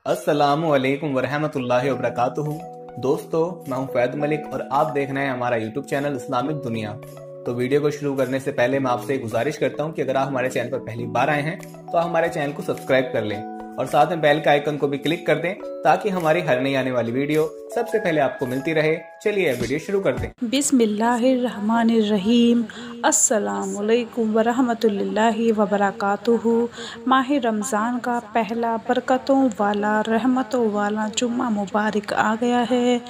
अस्सलामुअलैकुम वरहमतुल्लाहि वबरकातुहू। दोस्तों, मैं हूं फैद मलिक और आप देख रहे हैं हमारा यूट्यूब चैनल इस्लामिक दुनिया। तो वीडियो को शुरू करने से पहले मैं आपसे एक गुजारिश करता हूं कि अगर आप हमारे चैनल पर पहली बार आए हैं तो आप हमारे चैनल को सब्सक्राइब कर लें और साथ में बेल का आइकन को भी क्लिक कर दें ताकि हमारी हर नई आने वाली वीडियो सबसे पहले आपको मिलती रहे। चलिए वीडियो शुरू करते हैं। बिस्मिल्लाहिर्रहमानिर्रहीम। अस्सलामुअलैकुम वरहमतुल्लाहि वबरकातुहू। माह रमज़ान का पहला बरकतों वाला रहमतों वाला जुम्मा मुबारक आ गया है।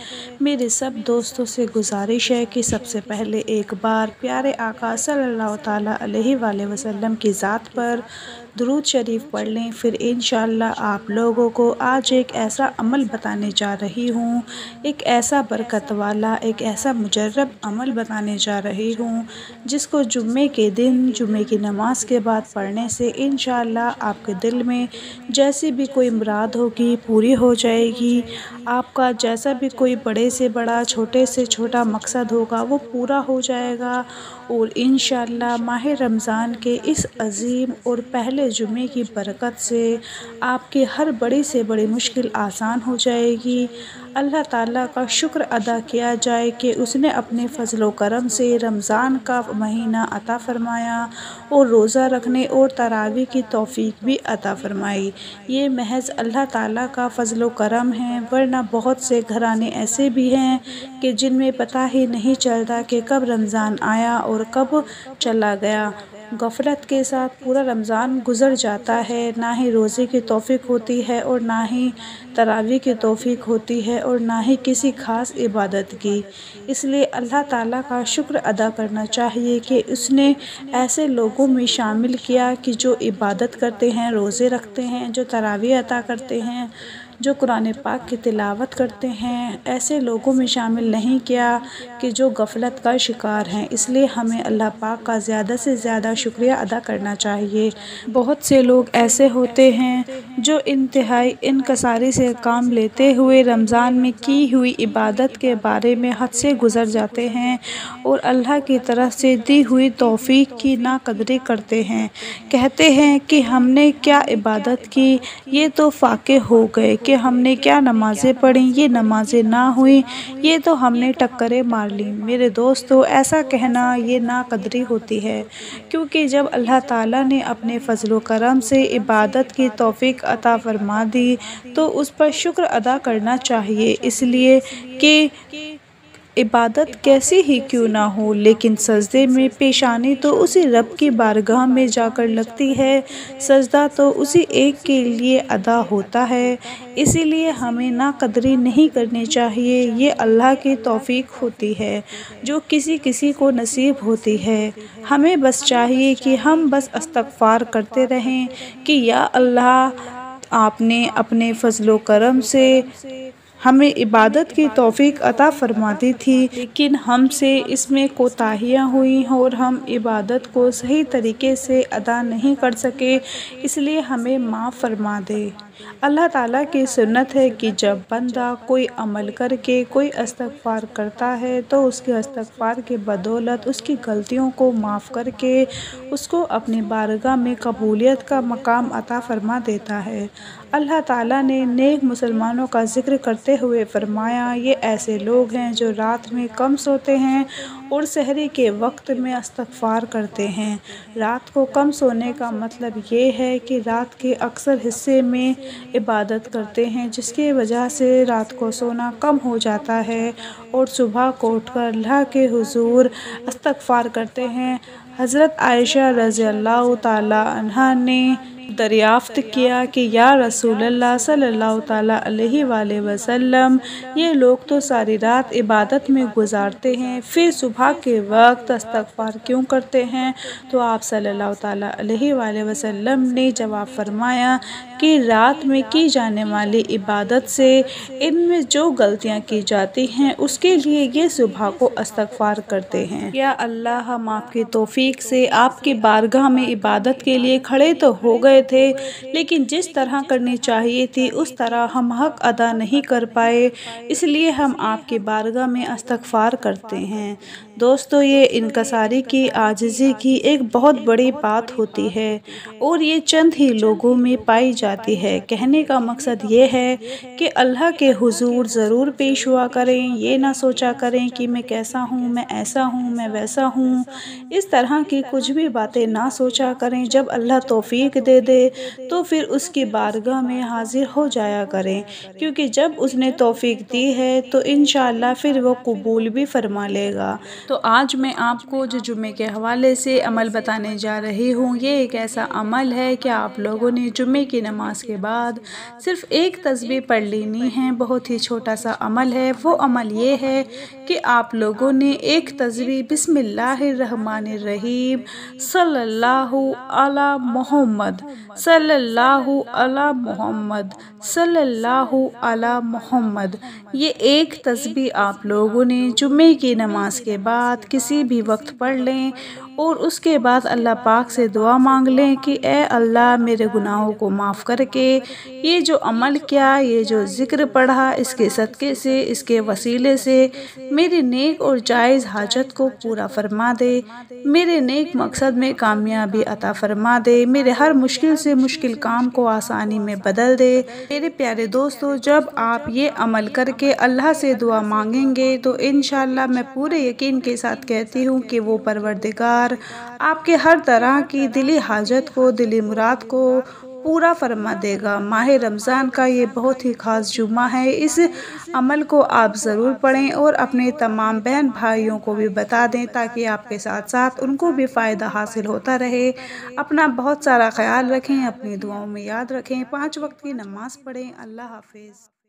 मेरे सब दोस्तों से गुजारिश है कि सबसे पहले एक बार प्यारे आका सल्लल्लाहु ताला अलैहि वसल्लम की ज़ात पर दुरूद शरीफ पढ़ लें। फिर इंशाअल्लाह आप लोगों को आज एक ऐसा अमल बताने जा रही हूँ, एक ऐसा बरकत वाला, एक ऐसा मुजर्रब अमल बताने जा रही हूँ जिसको जुम्मे के दिन जुम्मे की नमाज के बाद पढ़ने से इंशाअल्लाह आपके दिल में जैसी भी कोई मुराद होगी पूरी हो जाएगी। आपका जैसा भी कोई बड़े से बड़ा छोटे से छोटा मकसद होगा वो पूरा हो जाएगा और इंशाअल्लाह माह रमज़ान के इस अज़ीम और पहले जुम्मे की बरकत से आपकी हर बड़ी से बड़ी मुश्किल आसान हो जाएगी। अल्लाह ताला का शुक्र अदा किया जाए कि उसने अपने फजल व करम से रमज़ान का महीना अता फ़रमाया और रोज़ा रखने और तरावी की तौफ़ीक भी अता फ़रमाई। ये महज़ अल्लाह ताला का फजल व करम है, वरना बहुत से घराने ऐसे भी हैं कि जिनमें पता ही नहीं चलता कि कब रमज़ान आया और कब चला गया। गफलत के साथ पूरा रमज़ान गुज़र जाता है, ना ही रोज़े की तौफ़ीक होती है और ना ही तरावी की तौफ़ीक होती है और ना ही किसी ख़ास इबादत की। इसलिए अल्लाह ताला का शुक्र अदा करना चाहिए कि उसने ऐसे लोगों में शामिल किया कि जो इबादत करते हैं, रोज़े रखते हैं, जो तरावी अता करते हैं, जो कुरान पाक की तिलावत करते हैं, ऐसे लोगों में शामिल नहीं किया कि जो गफलत का शिकार हैं। इसलिए हमें अल्लाह पाक का ज़्यादा से ज़्यादा शुक्रिया अदा करना चाहिए। बहुत से लोग ऐसे होते हैं जो इंतहाई इनकसारी से काम लेते हुए रमज़ान में की हुई इबादत के बारे में हद से गुज़र जाते हैं और अल्लाह की तरफ से दी हुई तौफ़ीक की नाक़दरी करते हैं। कहते हैं कि हमने क्या इबादत की, ये तो फाके हो गए, कि हमने क्या नमाज़ें पढ़ी, ये नमाज़ें ना हुई, ये तो हमने टक्करें मार ली। मेरे दोस्तों, ऐसा कहना ये नाक़दरी होती है, क्योंकि जब अल्लाह ताला ने अपने फजल व करम से इबादत की तौफ़ीक अता फ़रमा दी तो उस पर शुक्र अदा करना चाहिए। इसलिए कि इबादत कैसी ही क्यों ना हो, लेकिन सजदे में पेशानी तो उसी रब की बारगाह में जाकर लगती है, सजदा तो उसी एक के लिए अदा होता है। इसीलिए हमें नाक़दरी नहीं करनी चाहिए। ये अल्लाह की तौफ़ीक होती है जो किसी किसी को नसीब होती है। हमें बस चाहिए कि हम बस इस्तग़फ़ार करते रहें कि या अल्लाह, आपने अपने फजल व करम से हमें इबादत की तौफ़ीक अता फ़रमा दी थी, लेकिन हमसे इसमें कोताहियाँ हुई और हम इबादत को सही तरीके से अदा नहीं कर सके, इसलिए हमें माफ़ फ़रमा दे। अल्लाह ताला की सुन्नत है कि जब बंदा कोई अमल करके कोई इस्तग़फ़ार करता है तो उसके इस्तग़फ़ार के बदौलत उसकी गलतियों को माफ़ करके उसको अपनी बारगाह में कबूलियत का मकाम अता फ़रमा देता है। अल्लाह ताला ने नेक मुसलमानों का ज़िक्र करते हुए फ़रमाया, ये ऐसे लोग हैं जो रात में कम सोते हैं और सहरी के वक्त में इस्तग़फ़ार करते हैं। रात को कम सोने का मतलब ये है कि रात के अक्सर हिस्से में इबादत करते हैं, जिसकी वजह से रात को सोना कम हो जाता है और सुबह को उठकर अल्लाह के हुज़ूर इस्तग़फ़ार करते हैं। हज़रत आयशा रज़ियल्लाहु ताला अन्हा ने दरियाफ़्त किया कि या रसूलल्लाह सल्लल्लाहु ताला अलैहि वसल्लम, ये लोग तो सारी रात इबादत में गुजारते हैं, फिर सुबह के वक्त इस्तग़फ़ार क्यों करते हैं? तो आप सल्लल्लाहु ताला अलैहि वसल्लम ने जवाब फरमाया कि रात में की जाने वाली इबादत से इनमें जो गलतियाँ की जाती हैं उसके लिए ये सुबह को इस्तग़फ़ार करते हैं। या अल्लाह, हम आपकी तौफ़ीक से आपकी बारगाह में इबादत के लिए खड़े तो हो गए थे, लेकिन जिस तरह करनी चाहिए थी उस तरह हम हक़ अदा नहीं कर पाए, इसलिए हम आपकी बारगाह में इस्तग़फ़ार करते हैं। دوستو یہ انکساری کی، عاجزی کی ایک بہت بڑی بات ہوتی ہے اور یہ چند ہی لوگوں میں پائی جاتی ہے۔ کہنے کا مقصد یہ ہے کہ اللہ کے حضور ضرور پیش ہوا کریں، یہ نہ سوچا کریں کہ میں کیسا ہوں، میں ایسا ہوں، میں ویسا ہوں، اس طرح کی کچھ بھی باتیں نہ سوچا کریں۔ جب اللہ توفیق دے دے تو پھر اس کی بارگاہ میں حاضر ہو جایا کریں، کیونکہ جب اس نے توفیق دی ہے تو انشاءاللہ پھر وہ قبول بھی فرما لے گا۔ تو آج میں آپ کو جو جمعے کے حوالے سے عمل بتانے جا رہی ہوں، یہ ایک ایسا عمل ہے کہ آپ لوگوں نے جمعے کی نماز کے بعد صرف ایک تسبیح پڑھ لینی ہے۔ بہت ہی چھوٹا سا عمل ہے۔ وہ عمل یہ ہے کہ آپ لوگوں نے ایک تسبیح بسم اللہ الرحمن الرحیم صلی اللہ علی محمد صلی اللہ علی محمد صلی اللہ علی محمد، یہ ایک تسبیح آپ لوگوں نے جمعے کی نماز کے بعد کسی بھی وقت پڑھ لیں اور اس کے بعد اللہ پاک سے دعا مانگ لیں کہ اے اللہ میرے گناہوں کو معاف کر کے یہ جو عمل کیا، یہ جو ذکر پڑھا، اس کے صدقے سے، اس کے وسیلے سے میری نیک اور جائز حاجت کو پورا فرما دے، میرے نیک مقصد میں کامیابی عطا فرما دے، میرے ہر مشکل سے مشکل کام کو آسانی میں بدل دے۔ میرے پیارے دوستو، جب آپ یہ عمل کر کے اللہ سے دعا مانگیں گے تو انشاءاللہ میں پورے یقین کے ساتھ کہتی ہوں کہ وہ پروردگار آپ کے ہر طرح کی دلی حاجت کو، دلی مراد کو پورا فرما دے گا۔ ماہ رمضان کا یہ بہت ہی خاص جمعہ ہے، اس عمل کو آپ ضرور پڑھیں اور اپنے تمام بہن بھائیوں کو بھی بتا دیں تاکہ آپ کے ساتھ ساتھ ان کو بھی فائدہ حاصل ہوتا رہے۔ اپنا بہت سارا خیال رکھیں، اپنی دعاؤں میں یاد رکھیں، 5 وقت کی نماز پڑھیں۔ اللہ حافظ۔